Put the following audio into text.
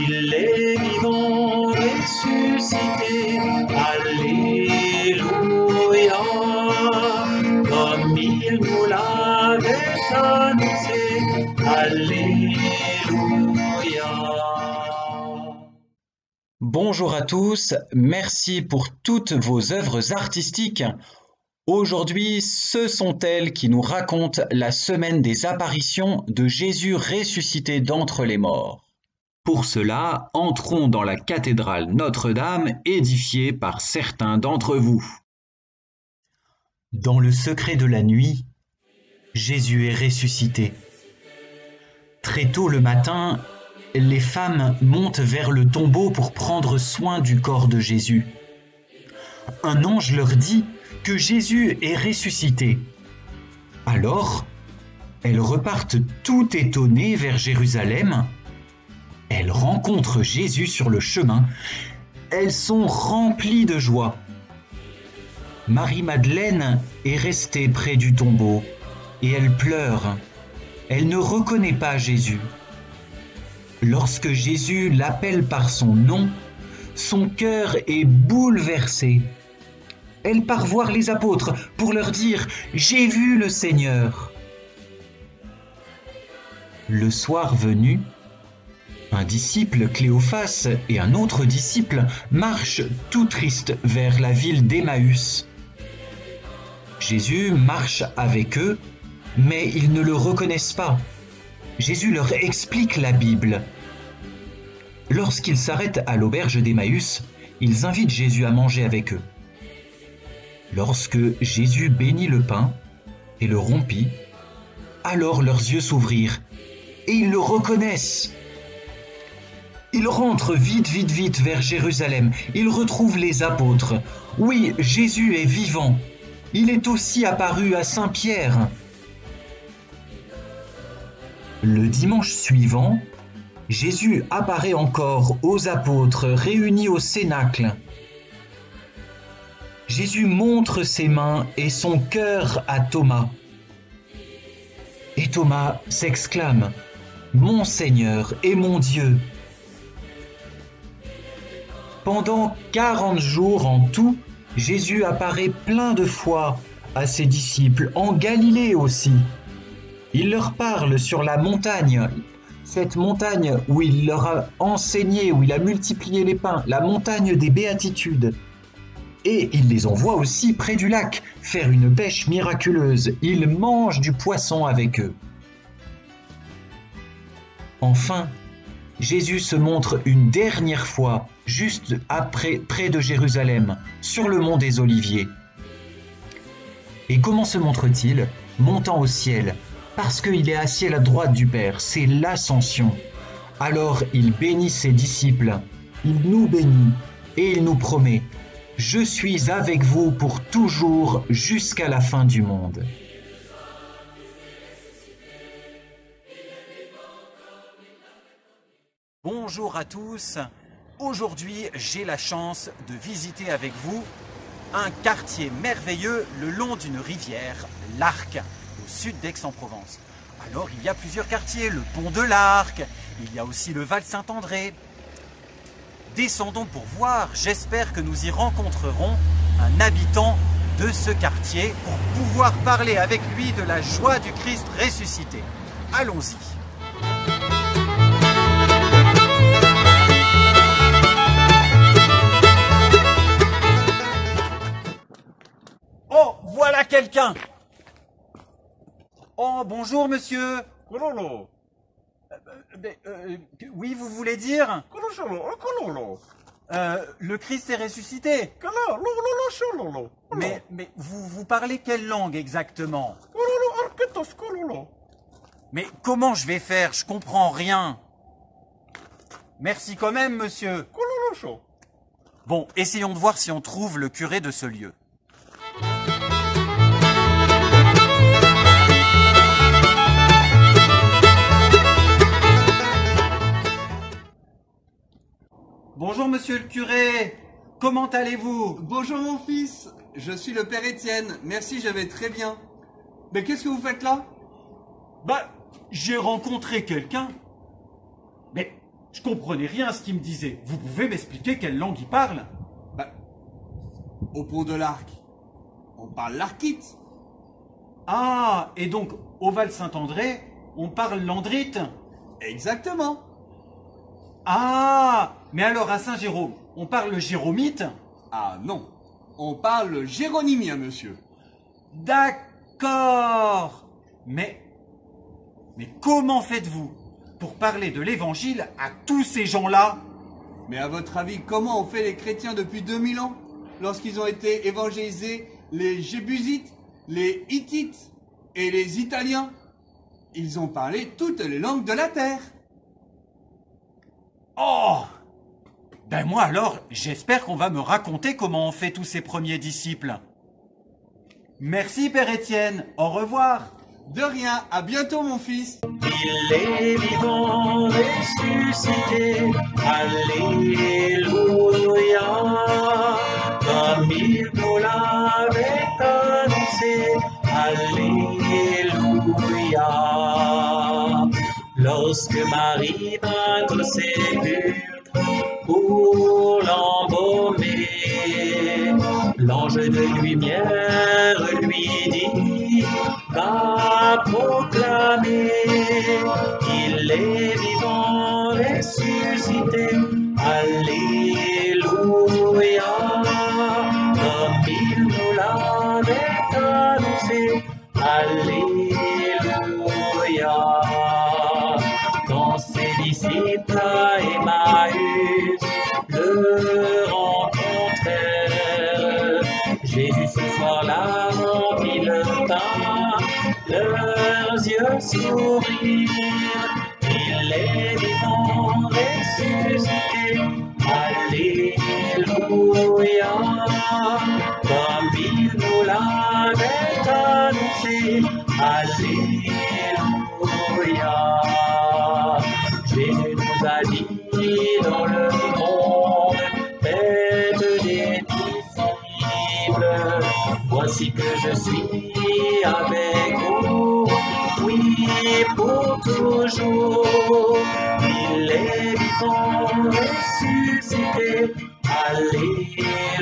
Il est vivant, ressuscité, Alléluia, comme il nous l'avait annoncé, Alléluia. Bonjour à tous, merci pour toutes vos œuvres artistiques. Aujourd'hui, ce sont elles qui nous racontent la semaine des apparitions de Jésus ressuscité d'entre les morts. Pour cela, entrons dans la cathédrale Notre-Dame, édifiée par certains d'entre vous. Dans le secret de la nuit, Jésus est ressuscité. Très tôt le matin, les femmes montent vers le tombeau pour prendre soin du corps de Jésus. Un ange leur dit que Jésus est ressuscité. Alors, elles repartent tout étonnées vers Jérusalem. Elles rencontrent Jésus sur le chemin. Elles sont remplies de joie. Marie-Madeleine est restée près du tombeau et elle pleure. Elle ne reconnaît pas Jésus. Lorsque Jésus l'appelle par son nom, son cœur est bouleversé. Elle part voir les apôtres pour leur dire « J'ai vu le Seigneur ». Le soir venu, un disciple, Cléophas, et un autre disciple marchent tout tristes vers la ville d'Emmaüs. Jésus marche avec eux, mais ils ne le reconnaissent pas. Jésus leur explique la Bible. Lorsqu'ils s'arrêtent à l'auberge d'Emmaüs, ils invitent Jésus à manger avec eux. Lorsque Jésus bénit le pain et le rompit, alors leurs yeux s'ouvrirent et ils le reconnaissent. Ils rentrent vite vers Jérusalem. Ils retrouvent les apôtres. Oui, Jésus est vivant. Il est aussi apparu à Saint-Pierre. Le dimanche suivant, Jésus apparaît encore aux apôtres réunis au cénacle. Jésus montre ses mains et son cœur à Thomas. Et Thomas s'exclame « Mon Seigneur et mon Dieu !» Pendant 40 jours en tout, Jésus apparaît plein de fois à ses disciples, en Galilée aussi. Il leur parle sur la montagne, cette montagne où il leur a enseigné, où il a multiplié les pains, la montagne des béatitudes. Et il les envoie aussi près du lac faire une pêche miraculeuse. Il mange du poisson avec eux. Enfin, Jésus se montre une dernière fois, juste après, près de Jérusalem, sur le mont des Oliviers. Et comment se montre-t-il? Montant au ciel, parce qu'il est assis à la droite du Père, c'est l'ascension. Alors il bénit ses disciples, il nous bénit et il nous promet « Je suis avec vous pour toujours jusqu'à la fin du monde. » Bonjour à tous, aujourd'hui j'ai la chance de visiter avec vous un quartier merveilleux le long d'une rivière, l'Arc, au sud d'Aix-en-Provence. Alors il y a plusieurs quartiers, le pont de l'Arc, il y a aussi le Val Saint-André. Descendons pour voir, j'espère que nous y rencontrerons un habitant de ce quartier pour pouvoir parler avec lui de la joie du Christ ressuscité. Allons-y. Oh, voilà quelqu'un! Oh, bonjour monsieur! Kololo. Oui, vous voulez dire? Kololo. Le Christ est ressuscité. Mais vous parlez quelle langue exactement? Mais comment je vais faire? Je comprends rien. Merci quand même, monsieur. Bon, essayons de voir si on trouve le curé de ce lieu. Bonjour monsieur le curé, comment allez-vous? Bonjour mon fils, je suis le père Étienne, merci, je vais très bien. Mais qu'est-ce que vous faites là? Bah, j'ai rencontré quelqu'un. Mais Je comprenais rien à ce qu'il me disait. Vous pouvez m'expliquer quelle langue il parle? Bah, au pont de l'Arc, on parle l'archite. Ah, et donc au Val-Saint-André, on parle l'andrite? Exactement. Ah, mais alors à Saint-Jérôme, on parle le jéromite? Ah non, on parle le géronimien, monsieur. D'accord. Mais comment faites-vous pour parler de l'évangile à tous ces gens-là? Mais à votre avis, comment ont fait les chrétiens depuis 2000 ans lorsqu'ils ont été évangélisés, les Jébusites, les Hittites et les Italiens? Ils ont parlé toutes les langues de la terre. Oh! Ben moi alors, j'espère qu'on va me raconter comment on fait tous ces premiers disciples. Merci Père Étienne, au revoir. De rien, à bientôt mon fils. Il est vivant, ressuscité, Alléluia, comme il nous l'avait annoncé, Alléluia. Lorsque Marie vint au sépulcre pour l'embaumer, l'ange de lumière lui dit, va proclamer, il est vivant, ressuscité, Alléluia, comme il nous l'avait annoncé, Alléluia. Quand ses disciples à Emmaüs le rencontrèrent, Jésus ce soir-là remplit le pain, leurs yeux s'ouvrirent. Il est vivant, ressuscité, Alléluia, comme il nous l'avait annoncé, Alléluia. Jésus nous a dit dans le monde, faites des disciples. Voici que je suis avec vous, oui, pour toujours. Il est vivant, ressuscité, Alléluia.